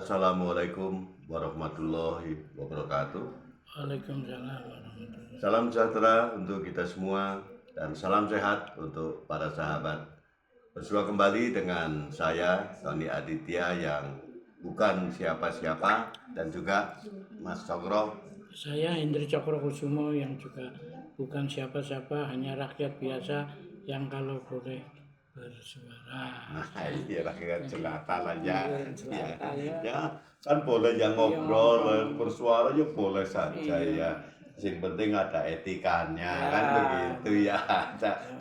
Assalamualaikum warahmatullahi wabarakatuh. Waalaikumsalam warahmatullahi. Salam sejahtera untuk kita semua dan salam sehat untuk para sahabat. Bersua kembali dengan saya Tony Aditya yang bukan siapa-siapa dan juga Mas Cokro. Saya Hendri Cokrokusumo yang juga bukan siapa-siapa, hanya rakyat biasa yang kalau boleh bersuara. Nah, iya rakyat jelata aja. Jelata, Ya, kan boleh yang ngobrol, bersuara ya boleh saja ya. Yang penting ada etikanya, kan begitu ya.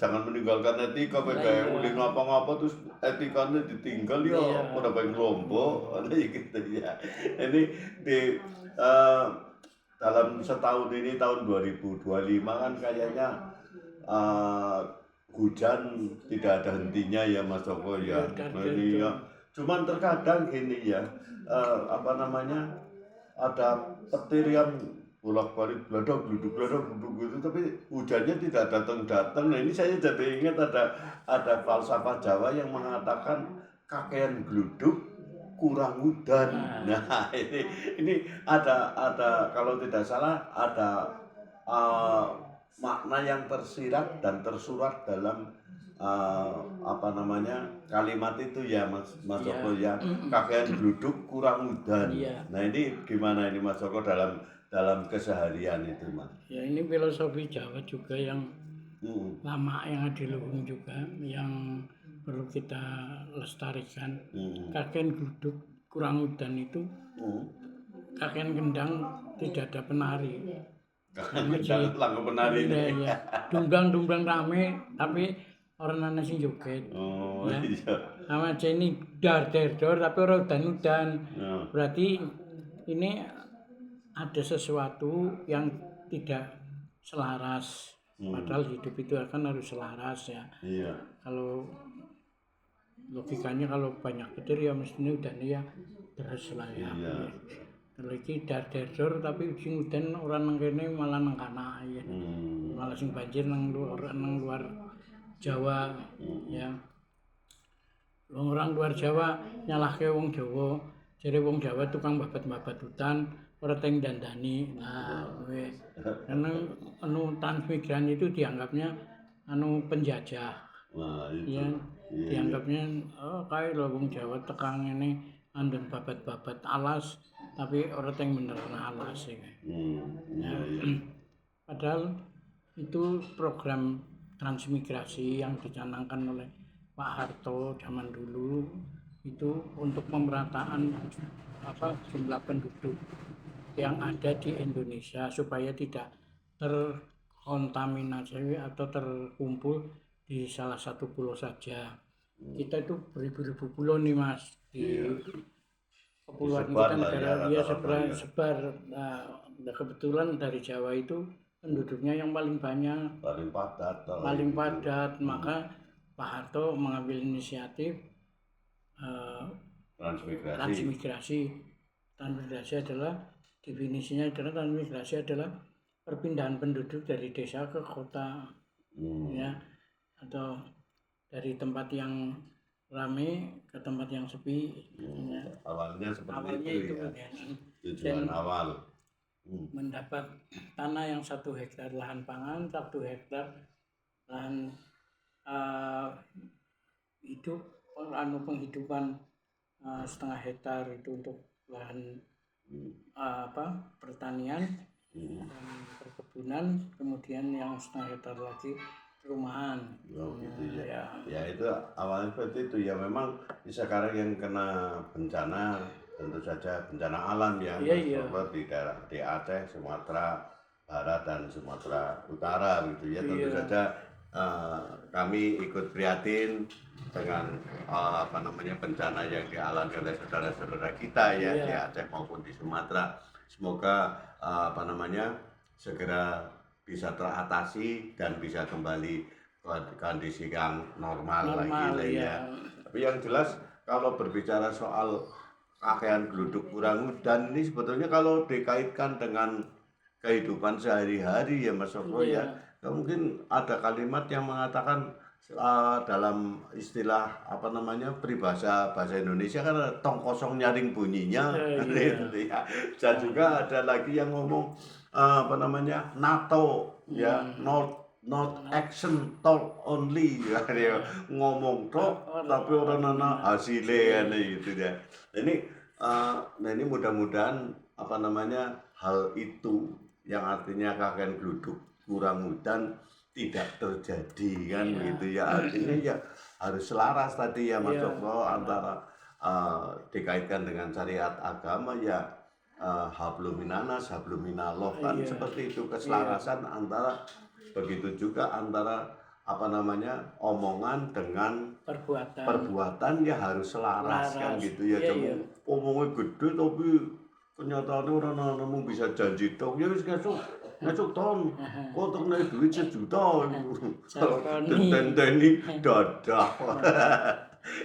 Jangan meninggalkan etika, kayak udah ngapa-ngapa terus etikanya ditinggal ya, pada baik lombok, gitu ya. Ini di dalam setahun ini tahun 2025 kan kayaknya hujan tidak ada hentinya ya Mas Joko ya. Ini ya. Cuman terkadang gini ya, ada petir yang bolak-balik bladok gitu, tapi hujannya tidak datang. Nah ini saya jadi ingat ada falsafah Jawa yang mengatakan kakean gluduk kurang udan. Nah ini ada kalau tidak salah ada makna yang tersirat dan tersurat dalam kalimat itu ya Mas Joko ya, kakean gluduk kurang udan. Nah ini gimana ini Mas Joko dalam keseharian itu Mas? Ya ini filosofi Jawa juga yang lama, yang adiluhung juga, yang perlu kita lestarikan. Kakean gluduk kurang udan itu kakean kendang tidak ada penari. Lagu penari ini. Ya. Dunggang rame tapi orang nana sing joget. Iya. Sama ini dar tapi orang udan. Berarti ini ada sesuatu yang tidak selaras. Padahal hidup itu akan harus selaras ya. Iya. Kalau logikanya kalau banyak petir ya mestinya udan ya terus lah ya. Iya. Lagi dar tapi ujung udan orang nang kene malah nang kana ya. Malah sing banjir nang luar Jawa ya. Orang luar Jawa nyalahke wong Jawa, jare wong Jawa tukang babat hutan, ora teng dandani. Nah, kuwi karena transmigran itu dianggapnya penjajah. Nah, itu. Ya, dianggapnya kae lho wong Jawa tekang ngene andun babat alas tapi ora teng bener alas iki. Padahal itu program transmigrasi yang dicanangkan oleh Pak Harto zaman dulu itu untuk pemerataan jumlah penduduk yang ada di Indonesia supaya tidak terkontaminasi atau terkumpul di salah satu pulau saja. Kita itu beribu-ribu pulau nih Mas di kepulauan kita, negara dia sebar. Nah, kebetulan dari Jawa itu penduduknya yang paling banyak, paling padat. Maka Pak Harto mengambil inisiatif transmigrasi. Transmigrasi adalah definisinya adalah perpindahan penduduk dari desa ke kota, ya, atau dari tempat yang ramai ke tempat yang sepi. Awalnya seperti itu ya. Tujuan awal. Mendapat tanah yang 1 hektar lahan pangan, 1 hektar lahan hidup, penghidupan, 1/2 hektar itu untuk lahan pertanian dan perkebunan, kemudian yang 1/2 hektar lagi perumahan. Gitu ya. Ya itu awalnya seperti itu ya. Memang sekarang yang kena bencana tentu saja bencana alam ya. Seperti di Aceh, Sumatera Barat dan Sumatera Utara gitu ya. Tentu saja kami ikut prihatin dengan bencana yang dialami oleh saudara-saudara kita ya di Aceh maupun di Sumatera. Semoga segera bisa teratasi dan bisa kembali ke kondisi yang normal lagi ya. Tapi yang jelas kalau berbicara soal kakean gluduk kurang udan ini sebetulnya kalau dikaitkan dengan kehidupan sehari-hari ya Mas Joko ya, mungkin ada kalimat yang mengatakan dalam istilah apa namanya peribahasa bahasa Indonesia kan ada tong kosong nyaring bunyinya. Iya. Gitu ya. Dan juga ada lagi yang ngomong apa namanya NATO ya, not action talk only ya, dia ngomong tok tapi orang nana hasilnya gitu ya. Nah ini mudah-mudahan apa namanya hal itu yang artinya kakek geluduk kurang hutan tidak terjadi kan gitu ya, artinya ya harus selaras tadi ya Mas Cokro antara dikaitkan dengan syariat agama ya, hablum minanas hablum minallah kan seperti itu keselarasan antara, begitu juga antara apa namanya omongan dengan perbuatan ya harus selaras kan gitu ya. Cuma omongnya gede tapi kenyataannya orang namung bisa janji tok ya wis ngesuk tahun kok terkena duit 1 juta tenteni dadah.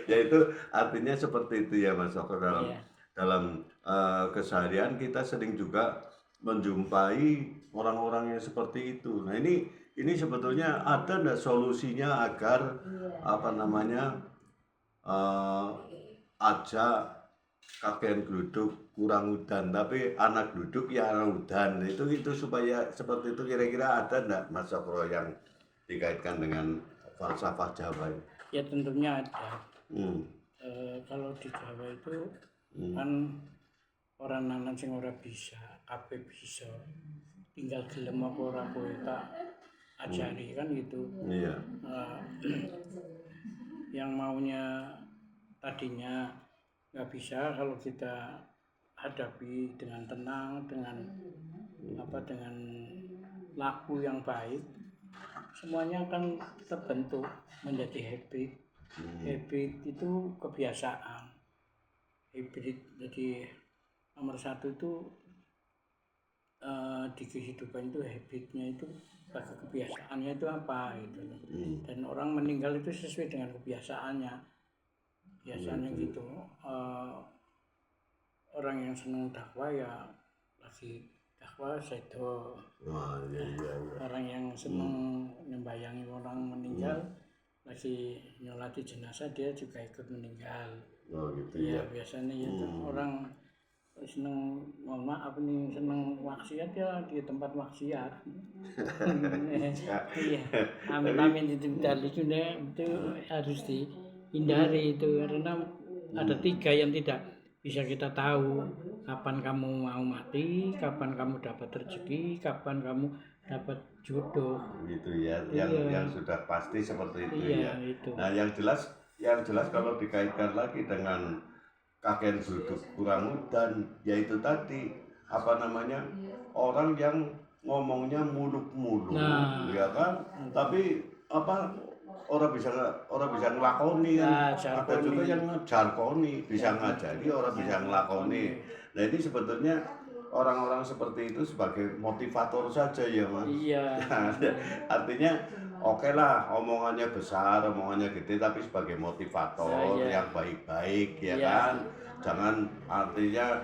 Ya itu artinya seperti itu ya Mas Oko, dalam keseharian kita sering juga menjumpai orang-orang yang seperti itu. Nah ini sebetulnya ada enggak solusinya agar apa namanya aja kakek geluduk kurang udan tapi anak duduk ya udan, itu supaya seperti itu kira-kira ada enggak Mas Cokro yang dikaitkan dengan falsafah Jawa ini? Ya tentunya ada. Kalau di Jawa itu kan orang nanan sing ora bisa, kabeh bisa. Tinggal gelem apa ora kowe tak ajari kan gitu. Iya. Yang maunya tadinya nggak bisa, kalau kita hadapi dengan tenang, dengan dengan laku yang baik, semuanya akan terbentuk menjadi habit. Habit itu kebiasaan. Habit jadi nomor 1 itu di kehidupan itu habitnya itu bagi kebiasaannya itu apa gitu. Dan orang meninggal itu sesuai dengan kebiasaannya. Biasanya gitu, orang yang senang dakwah ya lagi dakwah sedo. Orang yang senang membayangi orang meninggal lagi nyolati jenazah dia juga ikut meninggal. Gitu ya. Biasanya ya orang senang, mohon maaf nih, senang maksiat ya di tempat maksiat. Iya, amin itu harus dihindari itu, karena ada 3 yang tidak bisa kita tahu, kapan kamu mau mati, kapan kamu dapat rezeki, kapan kamu dapat jodoh. Gitu ya, yang sudah pasti seperti itu ya. Itu. Nah yang jelas kalau dikaitkan lagi dengan kakek geluduk kurang udan, yaitu tadi apa namanya orang yang ngomongnya muluk-muluk, ya kan, tapi apa orang bisa ngelakoni kan. Ada juga yang ngejarkoni, bisa ngajari, orang bisa ngelakoni. Nah ini sebetulnya orang-orang seperti itu sebagai motivator saja ya Mas. Iya. Artinya oke lah omongannya besar, omongannya gede, tapi sebagai motivator yang baik-baik ya kan. Jangan artinya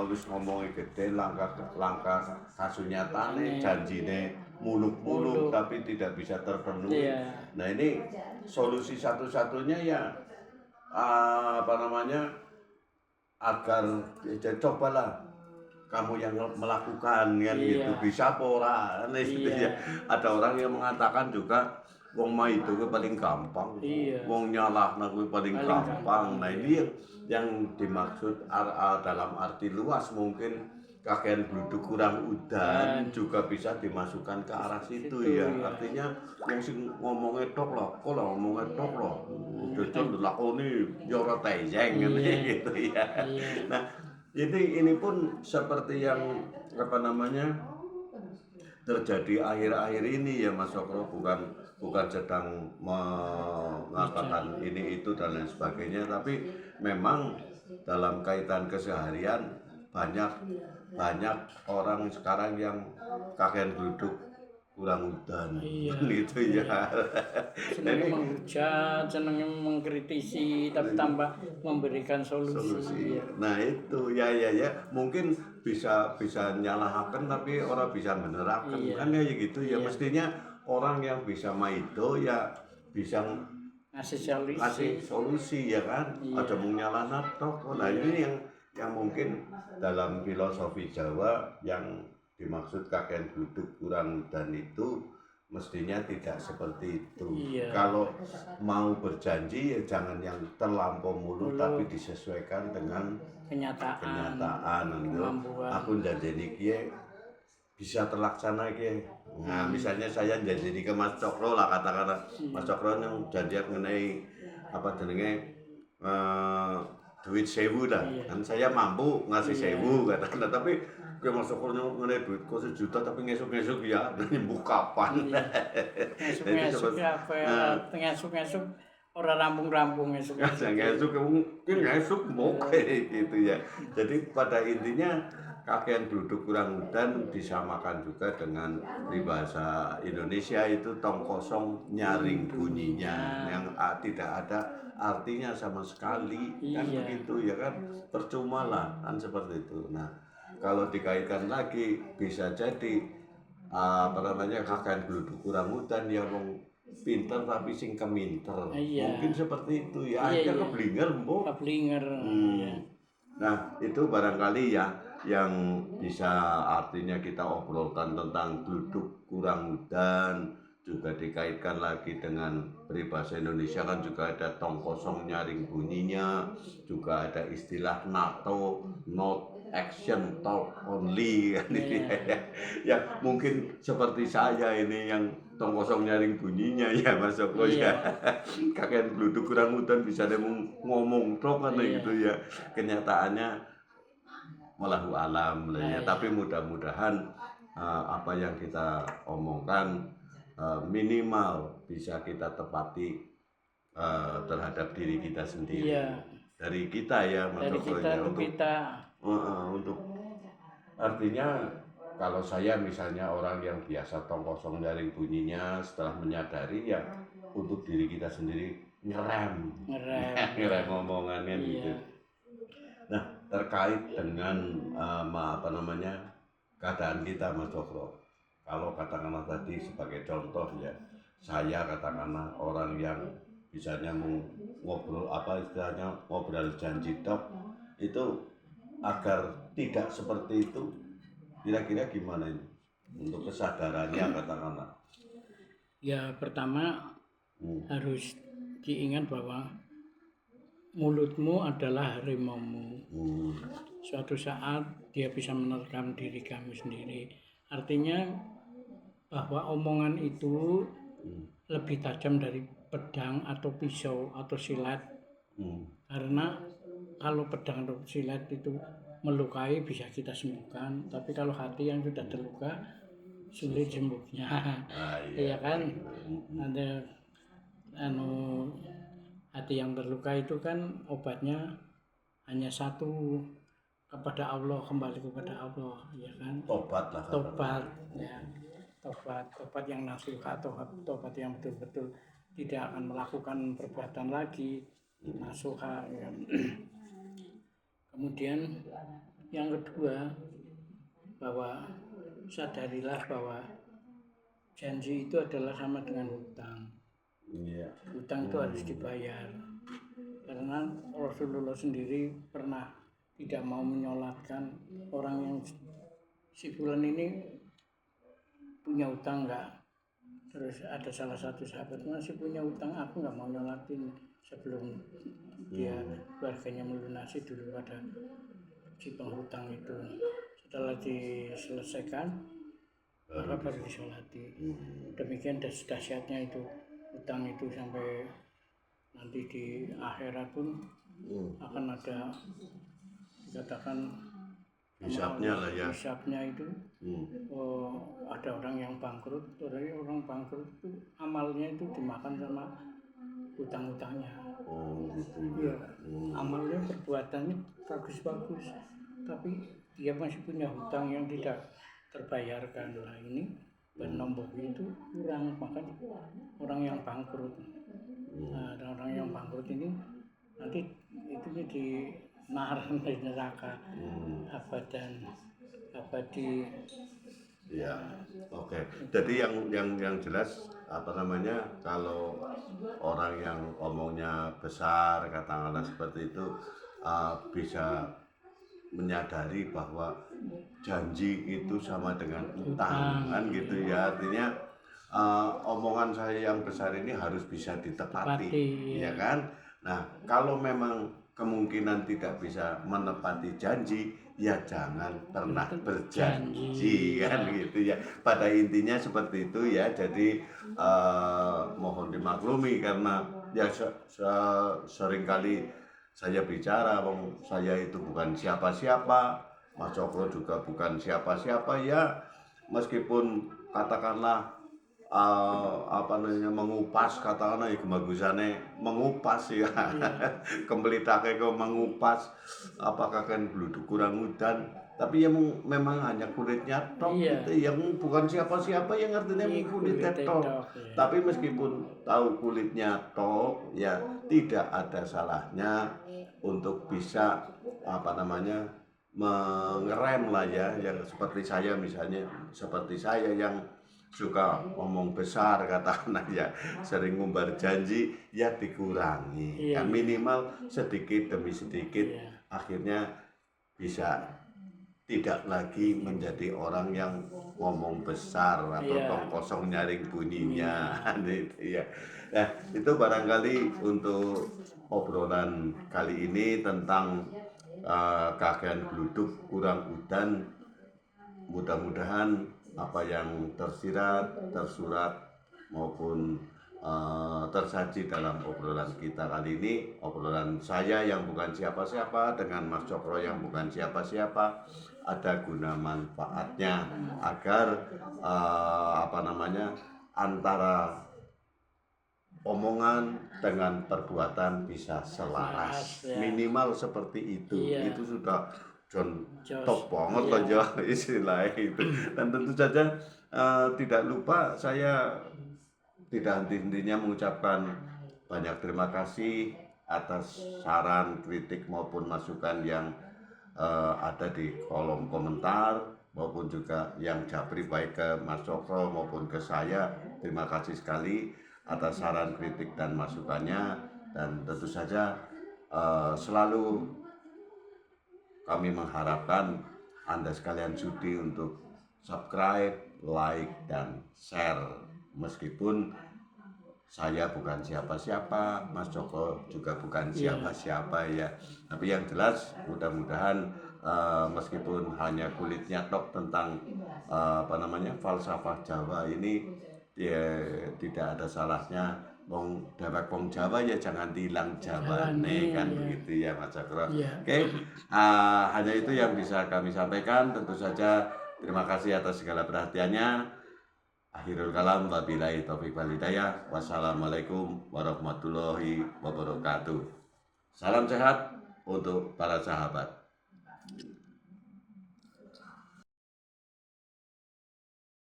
wis ngomongnya gede langkah kasunyatane janjine muluk-muluk tapi tidak bisa terpenuhi. Nah ini solusi satu-satunya ya apa namanya agar cobalah kamu yang melakukan kan gitu, bisa pora gitu ya. Ada orang yang mengatakan juga wong mah itu paling gampang, wong nyalahna kuwi paling gampang. Nah ini yang dimaksud dalam arti luas, mungkin kakek geluduk kurang udan juga bisa dimasukkan ke arah situ ya. Artinya yang sing ngomongnya tok lah, kok lah ngomongnya tok lah, jujur lakoni ya ora tejeng gitu ya. Nah ini pun seperti yang apa namanya terjadi akhir-akhir ini ya Mas Cokro, bukan sedang mengatakan ini itu dan lain sebagainya, tapi memang dalam kaitan keseharian banyak orang sekarang yang kakek geluduk kurang udan gitu ya. Senang menghujat, senang mengkritisi, tapi tanpa memberikan solusi. Nah itu ya mungkin bisa nyalahkan tapi orang bisa menerapkan kan ya gitu ya. Mestinya orang yang bisa maido ya bisa ngasih solusi ya kan. Iya. Aja mung nyalahna tok. Nah ini yang mungkin dalam filosofi Jawa yang dimaksud kakek gluduk kurang udan itu mestinya tidak seperti itu. Iya. Kalau mau berjanji ya jangan yang terlampau muluk tapi disesuaikan dengan kenyataan gitu. Aku janjeni kiye bisa terlaksana kiye. Nah, misalnya saya janjeni ke Mas Cokro lah katakanlah. Mas Cokro yang janjian mengenai apa jenenge duit 1.000 dah. Kan saya mampu ngasih 1.000 katakanlah tapi gue masuk kono ngene duit kok 1 juta tapi ngesuk-ngesuk ya nyembuh kapan. Ngesuk-ngesuk apa ya, ngesuk-ngesuk ora rampung-rampung ngesuk. Ngesuk mungkin ngesuk moke gitu ya. Jadi pada intinya kakek gluduk kurang udan disamakan juga dengan peribahasa Indonesia itu tong kosong nyaring bunyinya yang tidak ada artinya sama sekali kan begitu ya kan percuma lah kan seperti itu. Nah kalau dikaitkan lagi bisa jadi apa namanya kakek gluduk kurang udan ya wong pinter tapi sing keminter mungkin seperti itu ya akhirnya keblinger mbok Nah itu barangkali ya yang bisa artinya kita obrolkan tentang gluduk kurang udan juga dikaitkan lagi dengan peribahasa Indonesia kan juga ada tong kosong nyaring bunyinya juga ada istilah NATO not action talk only kan ya mungkin seperti saya ini yang tong kosong nyaring bunyinya ya Mas Joko ya kakek gluduk kurang udan bisa ada ngomong tok kan gitu ya kenyataannya wallahu alam ya. Tapi mudah-mudahan apa yang kita omongkan minimal bisa kita tepati terhadap diri kita sendiri dari kita ya Mas Joko ya untuk artinya kalau saya misalnya orang yang biasa tong kosong nyaring bunyinya setelah menyadari ya untuk diri kita sendiri ngerem ngomongannya gitu. Nah terkait dengan apa namanya keadaan kita Mas Cokro, kalau katakanlah tadi sebagai contoh ya saya katakanlah orang yang misalnya mau ngobrol apa istilahnya ngobrol janji tok itu agar tidak seperti itu kira-kira gimana ini untuk kesadarannya katakanlah ya pertama harus diingat bahwa mulutmu adalah harimaumu. Suatu saat dia bisa menerkam diri kamu sendiri. Artinya bahwa omongan itu lebih tajam dari pedang atau pisau atau silet. Karena kalau pedang atau silet itu melukai bisa kita sembuhkan, tapi kalau hati yang sudah terluka sulit sembuhnya. Iya kan? Ada hati yang terluka itu kan obatnya hanya satu, kepada Allah, kembali kepada Allah, ya kan? Tobat lah. Tobat yang nasuha, tobat yang betul-betul tidak akan melakukan perbuatan lagi, nasuha. Ya. Kemudian yang kedua, bahwa sadarilah bahwa janji itu adalah sama dengan hutang. Hutang itu harus dibayar. Karena Rasulullah sendiri pernah tidak mau menyolatkan orang yang si fulan ini punya hutang enggak. Terus ada salah satu sahabat masih punya hutang, aku enggak mau nyolatin sebelum dia keluarganya melunasi dulu pada si penghutang itu. Setelah diselesaikan maka baru disolati. Demikian dahsyatnya itu hutang itu sampai nanti di akhirat pun akan ada dikatakan hisabnya lah ya. Hisabnya itu ada orang yang bangkrut, orang bangkrut itu amalnya itu dimakan sama hutang-hutangnya. Gitu ya. Amalnya perbuatannya bagus-bagus, tapi dia masih punya hutang yang tidak terbayarkan. Nah ini nombor itu kurang, makanya orang yang bangkrut. Nah, orang yang bangkrut ini nanti itu di neraka abadi Iya, oke. Jadi yang jelas apa namanya, kalau orang yang omongnya besar katakanlah seperti itu, bisa menyadari bahwa janji itu sama dengan utang kan gitu ya, artinya omongan saya yang besar ini harus bisa ditepati, ya kan. Nah, kalau memang kemungkinan tidak bisa menepati janji, ya jangan pernah berjanji kan gitu ya. Pada intinya seperti itu ya. Jadi mohon dimaklumi karena ya seringkali saya bicara, saya itu bukan siapa-siapa, Mas Cokro juga bukan siapa-siapa ya, meskipun katakanlah apa namanya mengupas, katakanlah ya kebagusannya mengupas ya, kembelitake kok mengupas apakah kan bluduk kurang udan, tapi yang memang hanya kulitnya tok gitu, yang bukan siapa-siapa, yang artinya kulitnya tok. Tapi meskipun tahu kulitnya tok ya, tidak ada salahnya untuk bisa apa namanya mengerem lah ya, yang seperti saya misalnya, seperti saya yang suka ngomong besar katakanlah ya, sering ngumbar janji, ya dikurangi kan, minimal sedikit demi sedikit, akhirnya bisa tidak lagi menjadi orang yang ngomong besar atau tong kosong nyaring bunyinya itu ya. Nah, itu barangkali untuk obrolan kali ini tentang kakean gluduk kurang udan. Mudah-mudahan apa yang tersirat, tersurat maupun tersaji dalam obrolan kita kali ini, obrolan saya yang bukan siapa-siapa dengan Mas Cokro yang bukan siapa-siapa, ada guna manfaatnya agar apa namanya, antara omongan dengan perbuatan bisa selaras, minimal seperti itu. Itu sudah top banget loh ya istilahnya itu. Dan tentu saja tidak lupa saya tidak henti-hentinya mengucapkan banyak terima kasih atas saran, kritik maupun masukan yang ada di kolom komentar, maupun juga yang japri baik ke Mas Cokro maupun ke saya. Terima kasih sekali atas saran, kritik dan masukannya, dan tentu saja selalu kami mengharapkan Anda sekalian sudi untuk subscribe, like, dan share. Meskipun saya bukan siapa-siapa, Mas Cokro juga bukan siapa-siapa ya. Tapi yang jelas mudah-mudahan meskipun hanya kulitnya tok tentang apa namanya falsafah Jawa ini, ya tidak ada salahnya. Wong dewek wong Jawa ya jangan tilang Jawane kan begitu ya Mas Cokro. Oke, hanya itu yang bisa kami sampaikan. Tentu saja terima kasih atas segala perhatiannya. Akhirul kalam, wabillahi taufiq wal hidayah. Wassalamualaikum warahmatullahi wabarakatuh. Salam sehat untuk para sahabat.